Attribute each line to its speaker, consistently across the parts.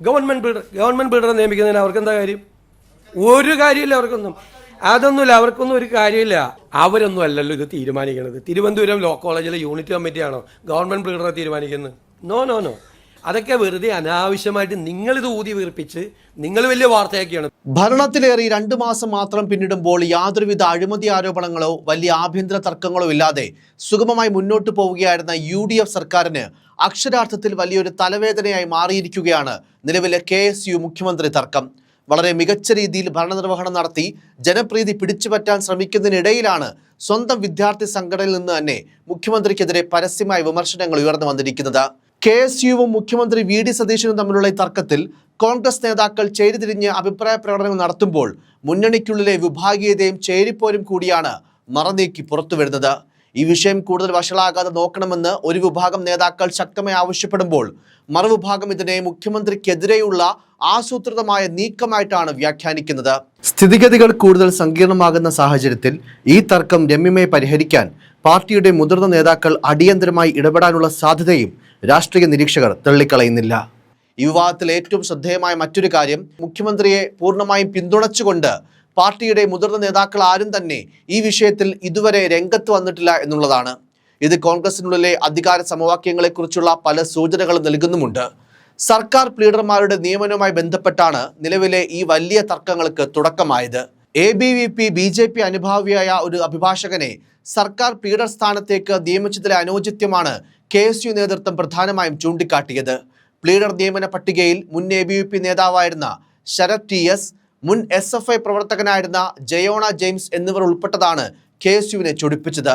Speaker 1: Government ബിൽഡറെ നിയമിക്കുന്നതിന് അവർക്കെന്താ കാര്യം? ഒരു കാര്യമില്ല അവർക്കൊന്നും. അതൊന്നുമില്ല, അവർക്കൊന്നും ഒരു കാര്യമില്ല. അവരൊന്നും അല്ലല്ലോ ഇത് തീരുമാനിക്കുന്നത്. തിരുവനന്തപുരം ലോ കോളേജിലെ യൂണിറ്റ് കമ്മിറ്റിയാണോ ഗവൺമെൻറ് ബിൽഡറെ തീരുമാനിക്കുന്നത്? നോ. അതൊക്കെ വെറുതെ അനാവശ്യമായിട്ട് നിങ്ങളിത് ഊതി വീർപ്പിച്ച് നിങ്ങൾ വലിയ വാർത്തയാക്കിയാണ്.
Speaker 2: ഭരണത്തിലേറി 2 മാസം മാത്രം പിന്നിടുമ്പോൾ യാതൊരുവിധ അഴിമതി ആരോപണങ്ങളോ വലിയ ആഭ്യന്തര തർക്കങ്ങളോ ഇല്ലാതെ സുഗമമായി മുന്നോട്ട് പോവുകയായിരുന്ന UDF സർക്കാരിന് അക്ഷരാർത്ഥത്തിൽ വലിയൊരു തലവേദനയായി മാറിയിരിക്കുകയാണ് നിലവിലെ KSU മുഖ്യമന്ത്രി തർക്കം. വളരെ മികച്ച രീതിയിൽ ഭരണനിർവഹണം നടത്തി ജനപ്രീതി പിടിച്ചുപറ്റാൻ ശ്രമിക്കുന്നതിനിടയിലാണ് സ്വന്തം വിദ്യാർത്ഥി സംഘടനയിൽ നിന്ന് തന്നെ മുഖ്യമന്ത്രിക്കെതിരെ പരസ്യമായ വിമർശനങ്ങൾ ഉയർന്നു വന്നിരിക്കുന്നത്. KSUവും മുഖ്യമന്ത്രി VD സതീശനും തമ്മിലുള്ള ഈ തർക്കത്തിൽ കോൺഗ്രസ് നേതാക്കൾ ചേരിതിരിഞ്ഞ് അഭിപ്രായ പ്രകടനങ്ങൾ നടത്തുമ്പോൾ മുന്നണിക്കുള്ളിലെ വിഭാഗീയതയും ചേരിപ്പോരും കൂടിയാണ് മറനീക്കി പുറത്തുവരുന്നത്. ഈ വിഷയം കൂടുതൽ വഷളാകാതെ നോക്കണമെന്ന് ഒരു വിഭാഗം നേതാക്കൾ ശക്തമായി ആവശ്യപ്പെടുമ്പോൾ മറുവിഭാഗം ഇതിനെ മുഖ്യമന്ത്രിക്കെതിരെയുള്ള ആസൂത്രിതമായ നീക്കമായിട്ടാണ് വ്യാഖ്യാനിക്കുന്നത്. സ്ഥിതിഗതികൾ കൂടുതൽ സങ്കീർണമാകുന്ന സാഹചര്യത്തിൽ ഈ തർക്കം രമ്യമായി പരിഹരിക്കാൻ പാർട്ടിയുടെ മുതിർന്ന നേതാക്കൾ അടിയന്തരമായി ഇടപെടാനുള്ള സാധ്യതയും രാഷ്ട്രീയ നിരീക്ഷകർ തള്ളിക്കളയുന്നില്ല. ഈ വിവാദത്തിൽ ഏറ്റവും ശ്രദ്ധേയമായ മറ്റൊരു കാര്യം, മുഖ്യമന്ത്രിയെ പൂർണ്ണമായും പിന്തുണച്ചുകൊണ്ട് പാർട്ടിയുടെ മുതിർന്ന നേതാക്കൾ ആരും തന്നെ ഈ വിഷയത്തിൽ ഇതുവരെ രംഗത്ത് വന്നിട്ടില്ല എന്നുള്ളതാണ്. ഇത് കോൺഗ്രസിനുള്ളിലെ അധികാര സമവാക്യങ്ങളെക്കുറിച്ചുള്ള പല സൂചനകളും നൽകുന്നുമുണ്ട്. സർക്കാർ പ്ലീഡർമാരുടെ നിയമനവുമായി ബന്ധപ്പെട്ടാണ് നിലവിലെ ഈ വലിയ തർക്കങ്ങൾക്ക് തുടക്കമായത്. ABVP BJP അനുഭാവിയായ ഒരു അഭിഭാഷകനെ സർക്കാർ പ്ലീഡർ സ്ഥാനത്തേക്ക് നിയമിച്ചതിലെ അനൗചിത്യമാണ് KSU നേതൃത്വം പ്രധാനമായും ചൂണ്ടിക്കാട്ടിയത്. പ്ലീഡർ നിയമന പട്ടികയിൽ മുൻ ABVP നേതാവായിരുന്ന ശരത് TS, മുൻ SFI പ്രവർത്തകനായിരുന്ന ജയോണ ജെയിംസ് എന്നിവർ ഉൾപ്പെട്ടതാണ് KSUവിനെ ചൊടിപ്പിച്ചത്.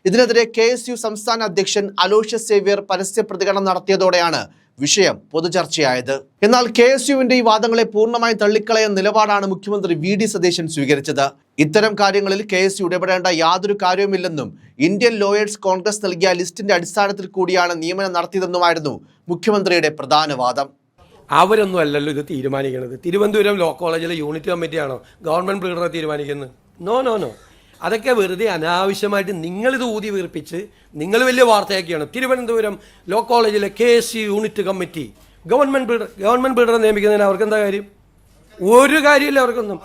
Speaker 2: ഇതിനെതിരെ KSU സംസ്ഥാന അധ്യക്ഷൻ അലോഷ്യസ് സേവ്യർ പരസ്യ പ്രതികരണം നടത്തിയതോടെയാണ് വിഷയം പൊതുചർച്ചയായത്. എന്നാൽ KSUവിന്റെ ഈ വാദങ്ങളെ പൂർണ്ണമായും തള്ളിക്കളയാൻ നിലപാടാണ് മുഖ്യമന്ത്രി VD സതീശൻ സ്വീകരിച്ചത്. ഇത്തരം കാര്യങ്ങളിൽ KSU ഇടപെടേണ്ട യാതൊരു കാര്യവുമില്ലെന്നും ഇന്ത്യൻ ലോയേഴ്സ് കോൺഗ്രസ് നൽകിയ ലിസ്റ്റിന്റെ അടിസ്ഥാനത്തിൽ കൂടിയാണ് നിയമനം നടത്തിയതെന്നുമായിരുന്നു മുഖ്യമന്ത്രിയുടെ പ്രധാന വാദം.
Speaker 1: അവരൊന്നും അല്ലല്ലോ ഇത് തീരുമാനിക്കുന്നത്. തിരുവനന്തപുരം ലോ കോളേജിലെ യൂണിറ്റ് കമ്മിറ്റിയാണോ ഗവൺമെൻറ് ബിൽഡറെ തീരുമാനിക്കുന്നത്? നോ. അതൊക്കെ വെറുതെ അനാവശ്യമായിട്ട് നിങ്ങളിത് ഊതി വീർപ്പിച്ച് നിങ്ങൾ വലിയ വാർത്തയാക്കിയാണ്. തിരുവനന്തപുരം ലോ കോളേജിലെ KSU യൂണിറ്റ് കമ്മിറ്റി ഗവൺമെൻറ് ബിൽഡറെ നിയമിക്കുന്നതിന് അവർക്കെന്താ കാര്യം? ഒരു കാര്യമില്ല അവർക്കൊന്നും.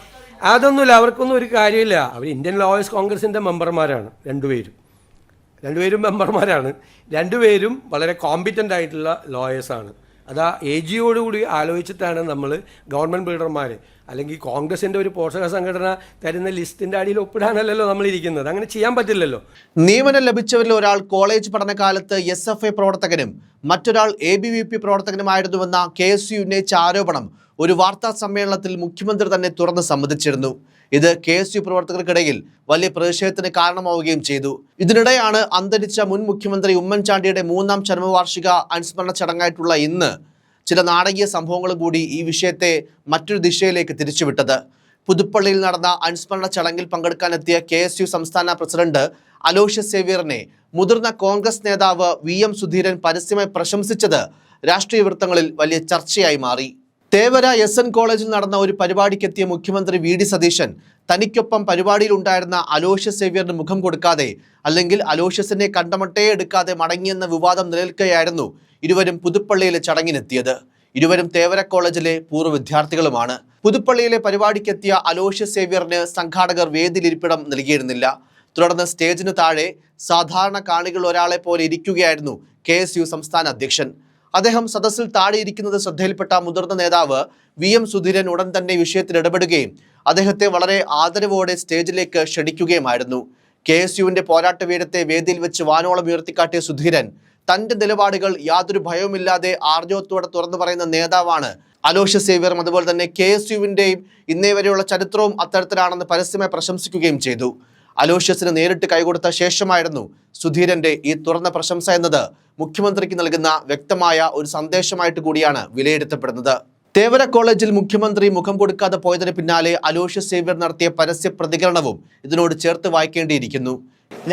Speaker 1: അതൊന്നുമില്ല, അവർക്കൊന്നും ഒരു കാര്യമില്ല. അവർ ഇന്ത്യൻ ലോയേഴ്സ് കോൺഗ്രസിൻ്റെ മെമ്പർമാരാണ്. രണ്ടുപേരും മെമ്പർമാരാണ്. രണ്ടുപേരും വളരെ കോമ്പിറ്റൻ്റ് ആയിട്ടുള്ള ലോയേഴ്സാണ്. അത് AGയോടുകൂടി ആലോചിച്ചിട്ടാണ് നമ്മൾ ഗവൺമെൻറ് ബിൽഡർമാർ അല്ലെങ്കിൽ കോൺഗ്രസിൻ്റെ ഒരു പോഷക സംഘടന തരുന്ന ലിസ്റ്റിൻ്റെ അടിയിൽ ഒപ്പിടാനല്ലല്ലോ നമ്മൾ ഇരിക്കുന്നത്. അങ്ങനെ ചെയ്യാൻ പറ്റില്ലല്ലോ.
Speaker 2: നിയമനം ലഭിച്ചവരിൽ ഒരാൾ കോളേജ് പഠനകാലത്ത് SFI പ്രവർത്തകനും മറ്റൊരാൾ ABVP പ്രവർത്തകനുമായിരുന്നുവെന്ന KSU ഉന്നയിച്ച ആരോപണം ഒരു വാർത്താ സമ്മേളനത്തിൽ മുഖ്യമന്ത്രി തന്നെ തുറന്ന് സമ്മതിച്ചിരുന്നു. ഇത് KSU പ്രവർത്തകർക്കിടയിൽ വലിയ പ്രതിഷേധത്തിന് കാരണമാവുകയും ചെയ്തു. ഇതിനിടെയാണ് അന്തരിച്ച മുൻ മുഖ്യമന്ത്രി ഉമ്മൻചാണ്ടിയുടെ 3ാം ചരമവാർഷിക അനുസ്മരണ ചടങ്ങായിട്ടുള്ള ഇന്ന് ചില നാടകീയ സംഭവങ്ങളും കൂടി ഈ വിഷയത്തെ മറ്റൊരു ദിശയിലേക്ക് തിരിച്ചുവിട്ടത്. പുതുപ്പള്ളിയിൽ നടന്ന അനുസ്മരണ ചടങ്ങിൽ പങ്കെടുക്കാനെത്തിയ KSU സംസ്ഥാന പ്രസിഡന്റ് അലോഷ്യസ് സേവ്യറിനെ മുതിർന്ന കോൺഗ്രസ് നേതാവ് VM സുധീരൻ പരസ്യമായി പ്രശംസിച്ചത് രാഷ്ട്രീയ വൃത്തങ്ങളിൽ വലിയ ചർച്ചയായി മാറി. തേവര SN കോളേജിൽ നടന്ന ഒരു പരിപാടിക്കെത്തിയ മുഖ്യമന്ത്രി VD സതീശൻ തനിക്കൊപ്പം പരിപാടിയിൽ ഉണ്ടായിരുന്ന അലോഷ്യസ് സേവ്യറിന് മുഖം കൊടുക്കാതെ അല്ലെങ്കിൽ അലോഷ്യസിനെ കണ്ടമട്ടേ എടുക്കാതെ മടങ്ങിയെന്ന വിവാദം നിലനിൽക്കുകയായിരുന്നു ഇരുവരും പുതുപ്പള്ളിയിലെ ചടങ്ങിനെത്തിയത്. ഇരുവരും തേവര കോളേജിലെ പൂർവ്വ വിദ്യാർത്ഥികളുമാണ്. പുതുപ്പള്ളിയിലെ പരിപാടിക്കെത്തിയ അലോഷ്യസ് സേവ്യറിന് സംഘാടകർ വേദിയിലിരിപ്പിടം നൽകിയിരുന്നില്ല. തുടർന്ന് സ്റ്റേജിന് താഴെ സാധാരണ കാണികൾ ഒരാളെ പോലെ ഇരിക്കുകയായിരുന്നു KSU സംസ്ഥാന അധ്യക്ഷൻ. അദ്ദേഹം സദസ്സിൽ താഴെയിരിക്കുന്നത് ശ്രദ്ധയിൽപ്പെട്ട മുതിർന്ന നേതാവ് VM സുധീരൻ ഉടൻ തന്നെ വിഷയത്തിൽ ഇടപെടുകയും അദ്ദേഹത്തെ വളരെ ആദരവോടെ സ്റ്റേജിലേക്ക് ക്ഷണിക്കുകയുമായിരുന്നു. KSUവിന്റെ പോരാട്ട വീരത്തെ വേദിയിൽ വെച്ച് വാനോളം ഉയർത്തിക്കാട്ടിയ സുധീരൻ തന്റെ നിലപാടുകൾ യാതൊരു ഭയവുമില്ലാതെ ആർജവത്തോടെ തുറന്നു പറയുന്ന നേതാവാണ് അലോഷ്യസ് സേവ്യറും. അതുപോലെ തന്നെ KSUവിന്റെയും ഇന്നേ വരെയുള്ള ചരിത്രവും അത്തരത്തിലാണെന്ന് പരസ്യമായി പ്രശംസിക്കുകയും ചെയ്തു. അലോഷ്യസിന് നേരിട്ട് കൈകൊടുത്ത ശേഷമായിരുന്നു സുധീരന്റെ ഈ തുറന്ന പ്രശംസ എന്നത് മുഖ്യമന്ത്രിക്ക് നൽകുന്ന വ്യക്തമായ ഒരു സന്ദേശമായിട്ട് കൂടിയാണ് വിലയിരുത്തപ്പെടുന്നത്. തേവര കോളേജിൽ മുഖ്യമന്ത്രി മുഖം കൊടുക്കാതെ പോയതിന് പിന്നാലെ അലോഷ്യസ് സേവ്യർ നടത്തിയ പരസ്യ പ്രതികരണവും ഇതിനോട് ചേർത്ത് വായിക്കേണ്ടിയിരിക്കുന്നു.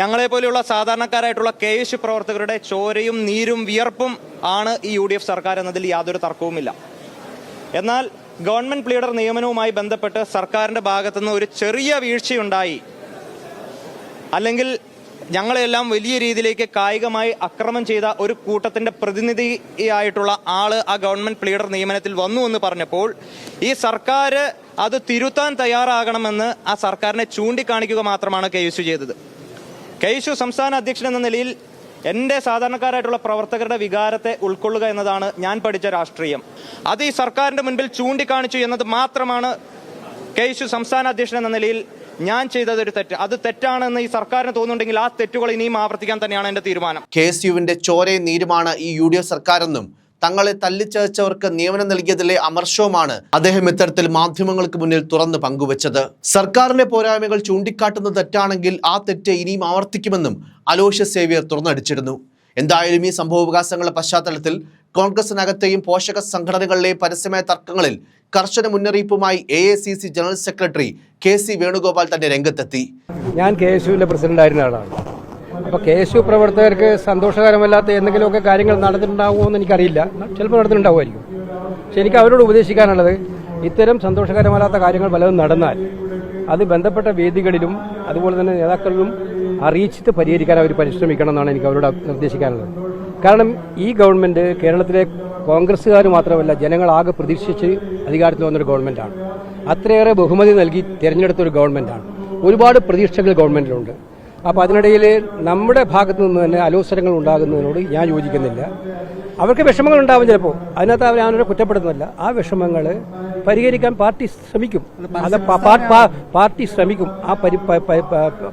Speaker 3: ഞങ്ങളെ പോലെയുള്ള സാധാരണക്കാരായിട്ടുള്ള KSU പ്രവർത്തകരുടെ ചോരയും നീരും വിയർപ്പും ആണ് ഈ UDF സർക്കാർ എന്നതിൽ യാതൊരു തർക്കവുമില്ല. എന്നാൽ ഗവൺമെന്റ് പ്ലീഡർ നിയമനവുമായി ബന്ധപ്പെട്ട് സർക്കാരിന്റെ ഭാഗത്തുനിന്ന് ഒരു ചെറിയ വീഴ്ചയുണ്ടായി, അല്ലെങ്കിൽ ഞങ്ങളെല്ലാം വലിയ രീതിയിലേക്ക് കായികമായി അക്രമം ചെയ്ത ഒരു കൂട്ടത്തിന്റെ പ്രതിനിധിയായിട്ടുള്ള ആള് ആ ഗവൺമെന്റ് പ്ലീഡർ നിയമനത്തിൽ വന്നു എന്ന് പറഞ്ഞപ്പോൾ ഈ സർക്കാർ അത് തിരുത്താൻ തയ്യാറാകണമെന്ന് ആ സർക്കാരിനെ ചൂണ്ടിക്കാണിക്കുക മാത്രമാണ് KSU ചെയ്തത്. KSU സംസ്ഥാന അധ്യക്ഷൻ എന്ന നിലയിൽ എൻ്റെ സാധാരണക്കാരായിട്ടുള്ള പ്രവർത്തകരുടെ വികാരത്തെ ഉൾക്കൊള്ളുക എന്നതാണ് ഞാൻ പഠിച്ച രാഷ്ട്രീയം. അത് ഈ സർക്കാരിന്റെ മുൻപിൽ ചൂണ്ടിക്കാണിച്ചു എന്നത് മാത്രമാണ് KSU സംസ്ഥാന അധ്യക്ഷൻ എന്ന നിലയിൽ ഞാൻ ചെയ്തതൊരു തെറ്റ്. അത് തെറ്റാണെന്ന് ഈ സർക്കാരിന് തോന്നുന്നുണ്ടെങ്കിൽ ആ തെറ്റുകൾ ഇനിയും ആവർത്തിക്കാൻ തന്നെയാണ് എൻ്റെ തീരുമാനം.
Speaker 2: KSUവിന്റെ ചോരയും നീരുമാണ് ഈ UDF സർക്കാരെന്നും തങ്ങളെ തല്ലിച്ചതച്ചവർക്ക് നിയമനം നൽകിയതിലെ അമർഷവുമാണ് അദ്ദേഹം ഇത്തരത്തിൽ മാധ്യമങ്ങൾക്ക് മുന്നിൽ തുറന്ന് പങ്കുവച്ചത്. സർക്കാരിന്റെ പോരായ്മകൾ ചൂണ്ടിക്കാട്ടുന്നത് തെറ്റാണെങ്കിൽ ആ തെറ്റ് ഇനിയും ആവർത്തിക്കുമെന്നും അലോഷ്യസ് സേവ്യർ തുറന്നടിച്ചിരുന്നു. എന്തായാലും ഈ സംഭവവികാസങ്ങളുടെ പശ്ചാത്തലത്തിൽ കോൺഗ്രസിനകത്തെയും പോഷക സംഘടനകളിലെയും പരസ്യമായ തർക്കങ്ങളിൽ കർശന മുന്നറിയിപ്പുമായി AICC general secretary KC Venugopal തന്നെ രംഗത്തെത്തി.
Speaker 4: ഞാൻ KSUവിന്റെ പ്രസിഡന്റ് ആയിരുന്ന ആളാണ്. അപ്പോൾ KSU പ്രവർത്തകർക്ക് സന്തോഷകരമല്ലാത്ത എന്തെങ്കിലുമൊക്കെ കാര്യങ്ങൾ നടന്നിട്ടുണ്ടാവുമോ എന്ന് എനിക്കറിയില്ല. ചിലപ്പോൾ നടന്നിട്ടുണ്ടാവുമായിരിക്കും. പക്ഷെ എനിക്ക് അവരോട് ഉപദേശിക്കാനുള്ളത്, ഇത്തരം സന്തോഷകരമല്ലാത്ത കാര്യങ്ങൾ പലതും നടന്നാൽ അത് ബന്ധപ്പെട്ട വേദികളിലും അതുപോലെ തന്നെ നേതാക്കളിലും അറിയിച്ചിട്ട് പരിഹരിക്കാൻ അവർ പരിശ്രമിക്കണം എന്നാണ് എനിക്ക് അവരോട് നിർദ്ദേശിക്കാനുള്ളത്. കാരണം ഈ ഗവൺമെന്റ് കേരളത്തിലെ കോൺഗ്രസ്സുകാർ മാത്രമല്ല, ജനങ്ങളാകെ പ്രതീക്ഷിച്ച് അധികാരത്തിൽ വന്നൊരു ഗവൺമെന്റാണ്. അത്രയേറെ ബഹുമതി നൽകി തിരഞ്ഞെടുത്തൊരു ഗവൺമെന്റാണ്. ഒരുപാട് പ്രതീക്ഷകൾ ഗവൺമെന്റിലുണ്ട്. അപ്പോൾ അതിനിടയിൽ നമ്മുടെ ഭാഗത്തു നിന്ന് തന്നെ അലോസരങ്ങൾ ഉണ്ടാകുന്നതിനോട് ഞാൻ യോജിക്കുന്നില്ല. അവർക്ക് വിഷമങ്ങൾ ഉണ്ടാവും ചിലപ്പോൾ, അതിനകത്ത് അവർ അവരെ കുറ്റപ്പെടുത്തുന്നില്ല. ആ വിഷമങ്ങൾ പരിഹരിക്കാൻ പാർട്ടി ശ്രമിക്കും. അത് പാർട്ടി ശ്രമിക്കും.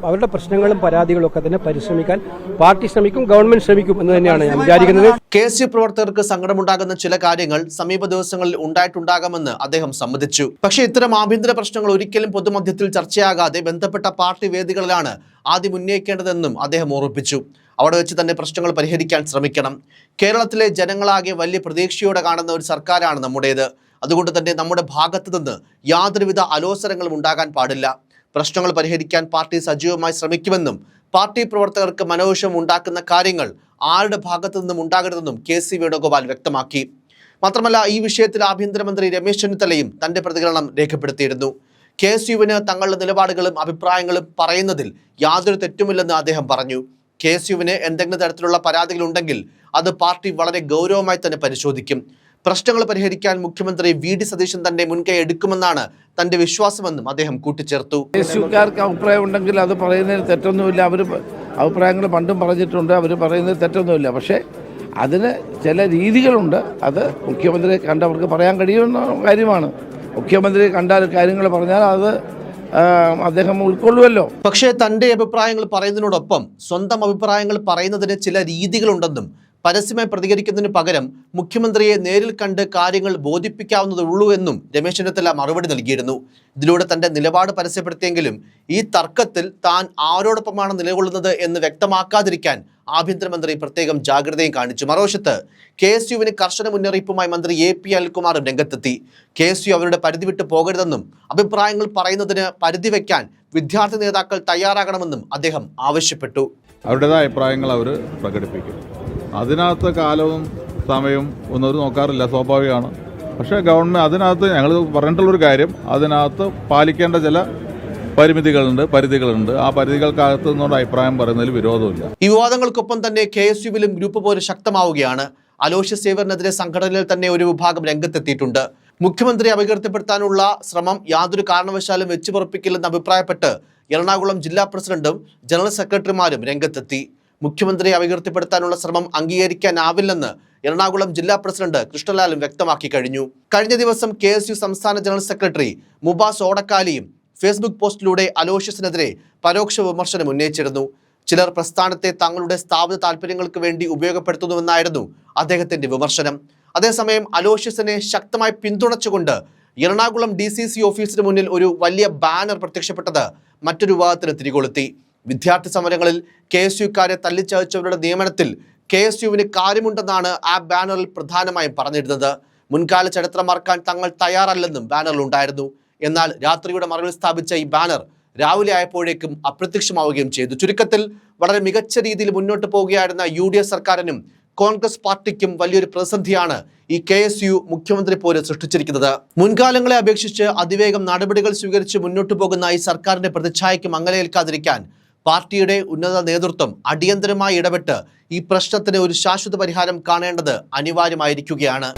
Speaker 4: അവരുടെ പ്രശ്നങ്ങളും പരാതികളും ഒക്കെ തന്നെ പരിശ്രമിക്കാൻ പാർട്ടി ശ്രമിക്കും, ഗവൺമെന്റ് ശ്രമിക്കും എന്ന് തന്നെയാണ് ഞാൻ വിചാരിക്കുന്നത്.
Speaker 2: KSU പ്രവർത്തകർക്ക് സങ്കടമുണ്ടാകുന്ന ചില കാര്യങ്ങൾ സമീപ ദിവസങ്ങളിൽ ഉണ്ടായിട്ടുണ്ടാകാമെന്ന് അദ്ദേഹം സമ്മതിച്ചു. പക്ഷേ ഇത്തരം ആഭ്യന്തര പ്രശ്നങ്ങൾ ഒരിക്കലും പൊതുമധ്യത്തിൽ ചർച്ചയാകാതെ ബന്ധപ്പെട്ട പാർട്ടി വേദികളിലാണ് ആദ്യം ഉന്നയിക്കേണ്ടതെന്നും അദ്ദേഹം ഓർമ്മിപ്പിച്ചു. അവിടെ വെച്ച് തന്നെ പ്രശ്നങ്ങൾ പരിഹരിക്കാൻ ശ്രമിക്കണം. കേരളത്തിലെ ജനങ്ങളാകെ വലിയ പ്രതീക്ഷയോടെ കാണുന്ന ഒരു സർക്കാരാണ് നമ്മുടേത്. അതുകൊണ്ട് തന്നെ നമ്മുടെ ഭാഗത്തു നിന്ന് യാതൊരുവിധ അലോസരങ്ങളും ഉണ്ടാകാൻ പാടില്ല. പ്രശ്നങ്ങൾ പരിഹരിക്കാൻ പാർട്ടി സജീവമായി ശ്രമിക്കുമെന്നും പാർട്ടി പ്രവർത്തകർക്ക് മനോവിഷമം ഉണ്ടാക്കുന്ന കാര്യങ്ങൾ ആരുടെ ഭാഗത്തു നിന്നും ഉണ്ടാകരുതെന്നും KC വേണുഗോപാൽ വ്യക്തമാക്കി. മാത്രമല്ല, ഈ വിഷയത്തിൽ ആഭ്യന്തരമന്ത്രി രമേശ് ചെന്നിത്തലയും തന്റെ പ്രതികരണം രേഖപ്പെടുത്തിയിരുന്നു. KSUവിന് തങ്ങളുടെ നിലപാടുകളും അഭിപ്രായങ്ങളും പറയുന്നതിൽ യാതൊരു തെറ്റുമില്ലെന്ന് അദ്ദേഹം പറഞ്ഞു. KSUവിന് എന്തെങ്കിലും തരത്തിലുള്ള പരാതികളുണ്ടെങ്കിൽ അത് പാർട്ടി വളരെ ഗൗരവമായി തന്നെ പരിശോധിക്കും. പ്രശ്നങ്ങൾ പരിഹരിക്കാൻ മുഖ്യമന്ത്രി VD സതീശൻ തന്നെ മുൻകൈ എടുക്കുമെന്നാണ് തന്റെ വിശ്വാസമെന്നും അദ്ദേഹം കൂട്ടിച്ചേർത്തു.
Speaker 5: KSUക്കാർക്ക് അഭിപ്രായം ഉണ്ടെങ്കിൽ അത് പറയുന്നതിന് തെറ്റൊന്നുമില്ല. അവർ അഭിപ്രായങ്ങൾ പണ്ടും പറഞ്ഞിട്ടുണ്ട്, അവർ പറയുന്നതിൽ തെറ്റൊന്നുമില്ല. പക്ഷേ അതിന് ചില രീതികളുണ്ട്. അത് മുഖ്യമന്ത്രിയെ കണ്ടവർക്ക് പറയാൻ കഴിയുന്ന കാര്യമാണ്. മുഖ്യമന്ത്രി കണ്ടാൽ കാര്യങ്ങൾ പറഞ്ഞാൽ അത് അദ്ദേഹം ഉൾക്കൊള്ളുമല്ലോ.
Speaker 2: പക്ഷേ തന്റെ അഭിപ്രായങ്ങൾ പറയുന്നതിനോടൊപ്പം സ്വന്തം അഭിപ്രായങ്ങൾ പറയുന്നതിന് ചില രീതികളുണ്ടെന്നും പരസ്യമായി പ്രതികരിക്കുന്നതിന് പകരം മുഖ്യമന്ത്രിയെ നേരിൽ കണ്ട് കാര്യങ്ങൾ ബോധിപ്പിക്കാവുന്നതുള്ളൂ എന്നും രമേശ് ചെന്നിത്തല മറുപടി നൽകിയിരുന്നു. ഇതിലൂടെ തന്റെ നിലപാട് പരസ്യപ്പെടുത്തിയെങ്കിലും ഈ തർക്കത്തിൽ താൻ ആരോടൊപ്പമാണ് നിലകൊള്ളുന്നത് എന്ന് വ്യക്തമാക്കാതിരിക്കാൻ ആഭ്യന്തരമന്ത്രി പ്രത്യേകം ജാഗ്രതയും കാണിച്ചു. മറുവശത്ത് KSUവിന് കർശന മുന്നറിയിപ്പുമായി മന്ത്രി AP അനിൽകുമാറും രംഗത്തെത്തി. KSU അവരുടെ പരിധി വിട്ട് പോകരുതെന്നും അഭിപ്രായങ്ങൾ പറയുന്നതിന് പരിധി വയ്ക്കാൻ വിദ്യാർത്ഥി നേതാക്കൾ തയ്യാറാകണമെന്നും അദ്ദേഹം ആവശ്യപ്പെട്ടു.
Speaker 6: അവരുടേതായ അഭിപ്രായങ്ങൾ അവർ പ്രകടിപ്പിക്കും. അതിനകത്ത് കാലവും സമയവും ഒന്നും അവർ നോക്കാറില്ല, സ്വാഭാവികമാണ്. പക്ഷേ ഗവൺമെൻറ് അതിനകത്ത് ഞങ്ങൾ പറഞ്ഞിട്ടുള്ളൊരു കാര്യം, അതിനകത്ത് പാലിക്കേണ്ട ചില പരിധികളുണ്ട്. ആ പരിധികൾക്കകത്ത് നിന്നുള്ള അഭിപ്രായം പറയുന്നതിൽ വിരോധമില്ല.
Speaker 2: ഈ വിവാദങ്ങൾക്കൊപ്പം തന്നെ KSUവിലും ഗ്രൂപ്പ് പോര് ശക്തമാവുകയാണ്. അലോഷ്യസ് സേവ്യറിനെതിരെ സംഘടനയിൽ തന്നെ ഒരു വിഭാഗം രംഗത്തെത്തിയിട്ടുണ്ട്. മുഖ്യമന്ത്രി അപകീർത്തിപ്പെടുത്താനുള്ള ശ്രമം യാതൊരു കാരണവശാലും വെച്ചുപുറപ്പിക്കില്ലെന്ന് അഭിപ്രായപ്പെട്ട് എറണാകുളം ജില്ലാ പ്രസിഡന്റും ജനറൽ സെക്രട്ടറിമാരും രംഗത്തെത്തി. മുഖ്യമന്ത്രിയെ അപകീർത്തിപ്പെടുത്താനുള്ള ശ്രമം അംഗീകരിക്കാനാവില്ലെന്ന് എറണാകുളം ജില്ലാ പ്രസിഡന്റ് കൃഷ്ണലാലും വ്യക്തമാക്കി കഴിഞ്ഞു. കഴിഞ്ഞ ദിവസം KSU സംസ്ഥാന ജനറൽ സെക്രട്ടറി മുബാസ് ഓടക്കാലിയും ഫേസ്ബുക്ക് പോസ്റ്റിലൂടെ അലോഷ്യസിനെതിരെ പരോക്ഷ വിമർശനം ഉന്നയിച്ചിരുന്നു. ചിലർ പ്രസ്ഥാനത്തെ തങ്ങളുടെ സ്ഥാപിത താല്പര്യങ്ങൾക്ക് വേണ്ടി ഉപയോഗപ്പെടുത്തുന്നുവെന്നായിരുന്നു അദ്ദേഹത്തിന്റെ വിമർശനം. അതേസമയം അലോഷ്യസിനെ ശക്തമായി പിന്തുണച്ചുകൊണ്ട് എറണാകുളം DCC ഓഫീസിന് മുന്നിൽ ഒരു വലിയ ബാനർ പ്രത്യക്ഷപ്പെട്ടത് മറ്റൊരു വിവാദത്തിന് തിരികൊളുത്തി. വിദ്യാർത്ഥി സമരങ്ങളിൽ KSUക്കാരെ തല്ലിച്ചതച്ചവരുടെ നിയമനത്തിൽ KSUവിന് കാര്യമുണ്ടെന്നാണ് ആ ബാനറിൽ പ്രധാനമായും പറഞ്ഞിരുന്നത്. മുൻകാല ചരിത്രം മറക്കാൻ തങ്ങൾ തയ്യാറല്ലെന്നും ബാനറിലുണ്ടായിരുന്നു. എന്നാൽ രാത്രിയുടെ മറവിൽ സ്ഥാപിച്ച ഈ ബാനർ രാവിലെ ആയപ്പോഴേക്കും അപ്രത്യക്ഷമാവുകയും ചെയ്തു. ചുരുക്കത്തിൽ വളരെ മികച്ച രീതിയിൽ മുന്നോട്ട് പോവുകയായിരുന്ന UDF സർക്കാരിനും കോൺഗ്രസ് പാർട്ടിക്കും വലിയൊരു പ്രതിസന്ധിയാണ് ഈ KSU മുഖ്യമന്ത്രി പോര് സൃഷ്ടിച്ചിരിക്കുന്നത്. മുൻകാലങ്ങളെ അപേക്ഷിച്ച് അതിവേഗം നടപടികൾ സ്വീകരിച്ച് മുന്നോട്ട് പോകുന്ന ഈ സർക്കാരിന്റെ പ്രതിച്ഛായയ്ക്ക് മങ്ങലേൽക്കാതിരിക്കാൻ പാർട്ടിയുടെ ഉന്നത നേതൃത്വം അടിയന്തരമായി ഇടപെട്ട് ഈ പ്രശ്നത്തിന് ഒരു ശാശ്വത പരിഹാരം കാണേണ്ടത് അനിവാര്യമായിരിക്കുകയാണ്.